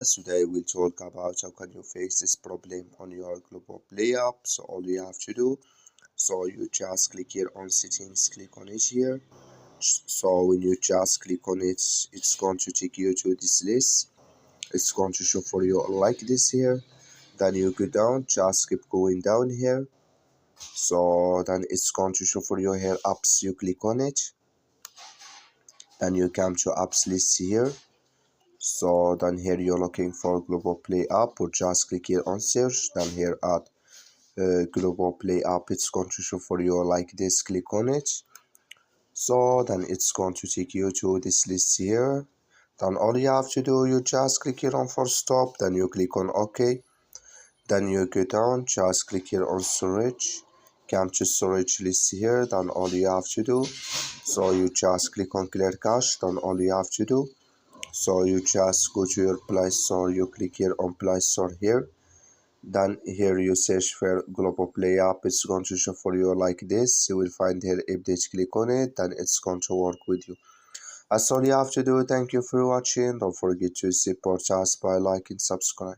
Today we'll talk about how can you face this problem on your Globoplay app. So all you have to do, so you just click here on settings, click on it here. So when you just click on it, it's going to take you to this list. It's going to show for you like this here. Then you go down, just keep going down here. So then it's going to show for you here apps. You click on it. Then you come to apps list here. So then here you're looking for Globoplay app, or just click here on search. Then here at Globoplay app, it's going to show for you like this. Click on it. So then it's going to take you to this list here. Then all you have to do, you just click here on for stop. Then you click on OK. Then you go down, just click here on storage. Come to storage list here. Then all you have to do, so you just click on clear cache. Then all you have to do, so you just go to your Play Store, you click here on Play Store here. Then here you search for Globoplay app. It's going to show for you like this. You will find here update, click on it, then it's going to work with you. That's all you have to do. Thank you for watching. Don't forget to support us by liking, subscribe.